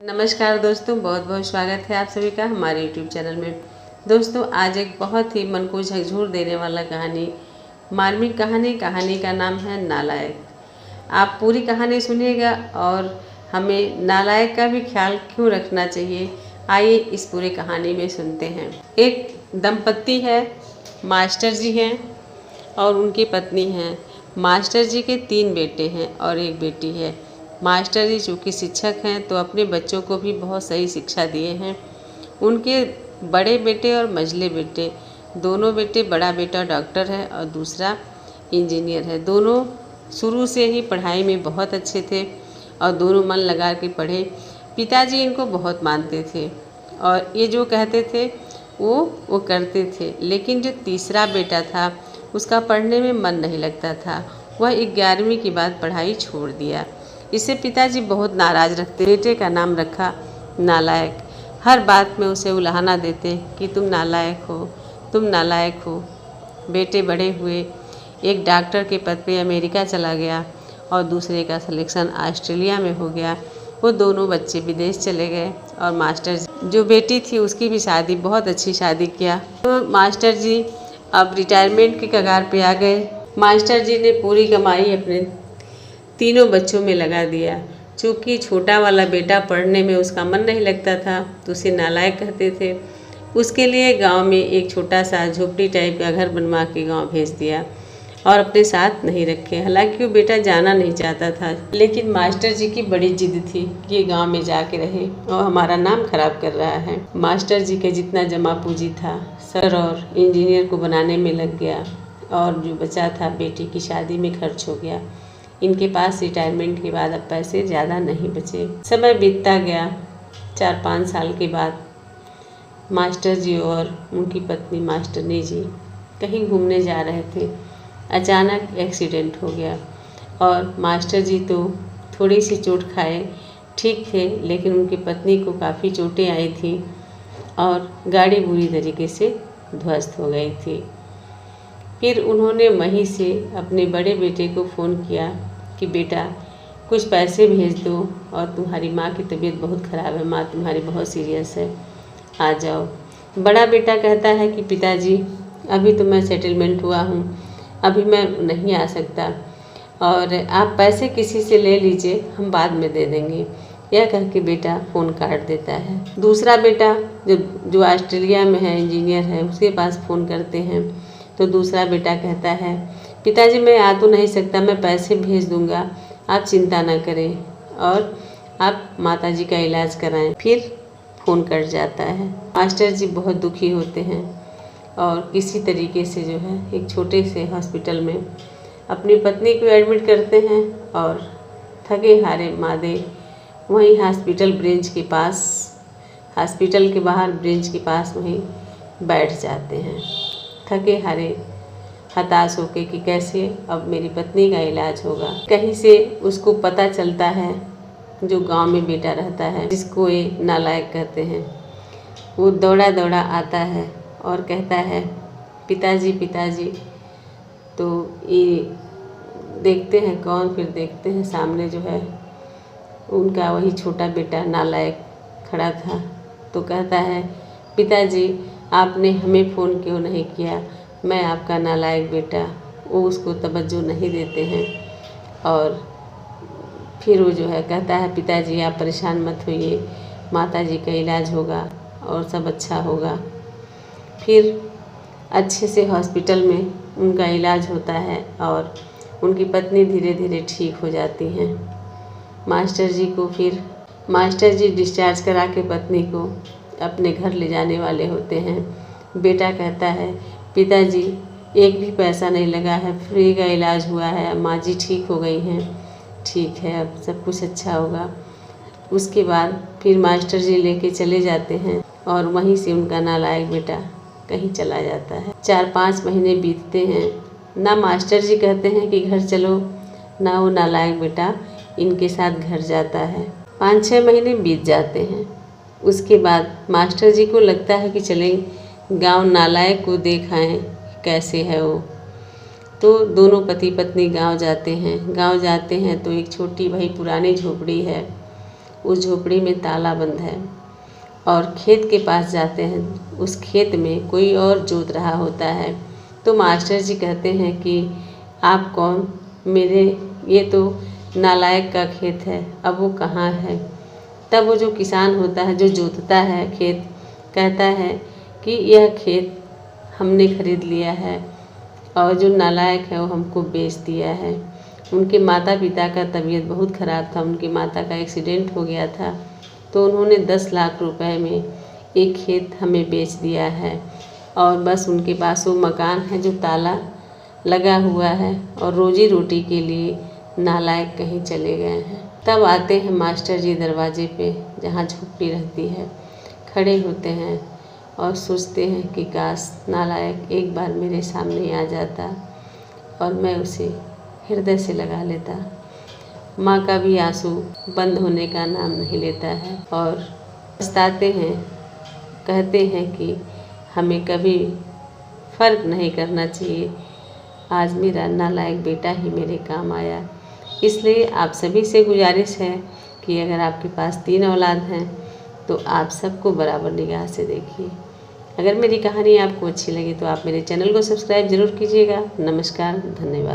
नमस्कार दोस्तों, बहुत बहुत स्वागत है आप सभी का हमारे YouTube चैनल में। दोस्तों, आज एक बहुत ही मन को झकझोर देने वाला मार्मिक कहानी का नाम है नालायक। आप पूरी कहानी सुनिएगा और हमें नालायक का भी ख्याल क्यों रखना चाहिए, आइए इस पूरी कहानी में सुनते हैं। एक दंपत्ति है, मास्टर जी हैं और उनकी पत्नी हैं। मास्टर जी के 3 बेटे हैं और 1 बेटी है। मास्टर जी चूँकि शिक्षक हैं तो अपने बच्चों को भी बहुत सही शिक्षा दिए हैं। उनके बड़े बेटे और मझले बेटे, दोनों बेटे, बड़ा बेटा डॉक्टर है और दूसरा इंजीनियर है। दोनों शुरू से ही पढ़ाई में बहुत अच्छे थे और दोनों मन लगा के पढ़े। पिताजी इनको बहुत मानते थे और ये जो कहते थे वो करते थे। लेकिन जो तीसरा बेटा था उसका पढ़ने में मन नहीं लगता था। वह 11वीं के बाद पढ़ाई छोड़ दिया। इससे पिताजी बहुत नाराज़ रखते। बेटे का नाम रखा नालायक। हर बात में उसे उलाहना देते कि तुम नालायक हो, तुम नालायक हो। बेटे बड़े हुए, एक डॉक्टर के पद पे अमेरिका चला गया और दूसरे का सिलेक्शन ऑस्ट्रेलिया में हो गया। वो दोनों बच्चे विदेश चले गए और मास्टर जी जो बेटी थी उसकी भी शादी, बहुत अच्छी शादी किया। तो मास्टर जी अब रिटायरमेंट के कगार पे आ गए। मास्टर जी ने पूरी कमाई अपने तीनों बच्चों में लगा दिया। चूँकि छोटा वाला बेटा पढ़ने में उसका मन नहीं लगता था तो उसे नालायक कहते थे। उसके लिए गांव में एक छोटा सा झोपड़ी टाइप का घर बनवा के गांव भेज दिया और अपने साथ नहीं रखे। हालांकि वो बेटा जाना नहीं चाहता था, लेकिन मास्टर जी की बड़ी जिद थी कि ये गाँव में जाके रहे और हमारा नाम खराब कर रहा है। मास्टर जी के जितना जमा पूंजी था सर और इंजीनियर को बनाने में लग गया और जो बचा था बेटी की शादी में खर्च हो गया। इनके पास रिटायरमेंट के बाद अब पैसे ज़्यादा नहीं बचे। समय बीतता गया। 4-5 साल के बाद मास्टर जी और उनकी पत्नी मास्टरनी जी कहीं घूमने जा रहे थे। अचानक एक्सीडेंट हो गया और मास्टर जी तो थोड़ी सी चोट खाए ठीक थे, लेकिन उनकी पत्नी को काफ़ी चोटें आई थी और गाड़ी बुरी तरीके से ध्वस्त हो गई थी। फिर उन्होंने वहीं से अपने बड़े बेटे को फ़ोन किया कि बेटा कुछ पैसे भेज दो और तुम्हारी माँ की तबीयत बहुत ख़राब है, माँ तुम्हारी बहुत सीरियस है, आ जाओ। बड़ा बेटा कहता है कि पिताजी अभी तो मैं सेटलमेंट हुआ हूँ, अभी मैं नहीं आ सकता और आप पैसे किसी से ले लीजिए, हम बाद में दे देंगे। यह कह के बेटा फ़ोन काट देता है। दूसरा बेटा जो ऑस्ट्रेलिया में है, इंजीनियर है, उसके पास फ़ोन करते हैं तो दूसरा बेटा कहता है पिताजी मैं आ तो नहीं सकता, मैं पैसे भेज दूंगा, आप चिंता ना करें और आप माताजी का इलाज कराएं। फिर फ़ोन कट जाता है। मास्टर जी बहुत दुखी होते हैं और किसी तरीके से जो है एक छोटे से हॉस्पिटल में अपनी पत्नी को एडमिट करते हैं और थके हारे मादे वहीं हॉस्पिटल के बाहर ब्रेंच के पास वहीं बैठ जाते हैं, थके हारे, हताश होके कि कैसे अब मेरी पत्नी का इलाज होगा। कहीं से उसको पता चलता है, जो गांव में बेटा रहता है जिसको ये नालायक कहते हैं, वो दौड़ा दौड़ा आता है और कहता है पिताजी पिताजी। तो ये देखते हैं कौन, फिर देखते हैं सामने जो है उनका वही छोटा बेटा नालायक खड़ा था। तो कहता है पिताजी आपने हमें फ़ोन क्यों नहीं किया, मैं आपका नालायक बेटा। वो उसको तवज्जो नहीं देते हैं और फिर वो जो है कहता है पिताजी आप परेशान मत होइए, माताजी का इलाज होगा और सब अच्छा होगा। फिर अच्छे से हॉस्पिटल में उनका इलाज होता है और उनकी पत्नी धीरे धीरे ठीक हो जाती हैं। मास्टर जी डिस्चार्ज करा के पत्नी को अपने घर ले जाने वाले होते हैं। बेटा कहता है पिताजी एक भी पैसा नहीं लगा है, फ्री का इलाज हुआ है, माँ जी ठीक हो गई हैं, ठीक है अब सब कुछ अच्छा होगा। उसके बाद फिर मास्टर जी लेके चले जाते हैं और वहीं से उनका नालायक बेटा कहीं चला जाता है। 4-5 महीने बीतते हैं, ना मास्टर जी कहते हैं कि घर चलो, ना वो नालायक बेटा इनके साथ घर जाता है। 5-6 महीने बीत जाते हैं। उसके बाद मास्टर जी को लगता है कि चलें गांव नालायक को देख आएं कैसे है वो। तो दोनों पति पत्नी गांव जाते हैं तो एक छोटी भाई पुरानी झोपड़ी है उस झोपड़ी में ताला बंद है और खेत के पास जाते हैं। उस खेत में कोई और जोत रहा होता है। तो मास्टर जी कहते हैं कि आप कौन? ये तो नालायक का खेत है, अब वो कहाँ है? तब वो जो किसान होता है, जो जोतता है खेत, कहता है कि यह खेत हमने खरीद लिया है और जो नालायक है वो हमको बेच दिया है। उनके माता पिता का तबीयत बहुत ख़राब था, उनकी माता का एक्सीडेंट हो गया था, तो उन्होंने 10 लाख रुपए में एक खेत हमें बेच दिया है और बस उनके पास वो मकान है जो ताला लगा हुआ है और रोजी रोटी के लिए नालायक कहीं चले गए हैं। तब आते हैं मास्टर जी दरवाजे पे, जहाँ झोपड़ी रहती है, खड़े होते हैं और सोचते हैं कि काश नालायक एक बार मेरे सामने आ जाता और मैं उसे हृदय से लगा लेता। माँ का भी आंसू बंद होने का नाम नहीं लेता है और पछताते हैं, कहते हैं कि हमें कभी फ़र्क नहीं करना चाहिए, आज मेरा नालायक बेटा ही मेरे काम आया। इसलिए आप सभी से गुजारिश है कि अगर आपके पास 3 औलाद हैं तो आप सबको बराबर निगाह से देखिए। अगर मेरी कहानी आपको अच्छी लगी तो आप मेरे चैनल को सब्सक्राइब ज़रूर कीजिएगा। नमस्कार, धन्यवाद।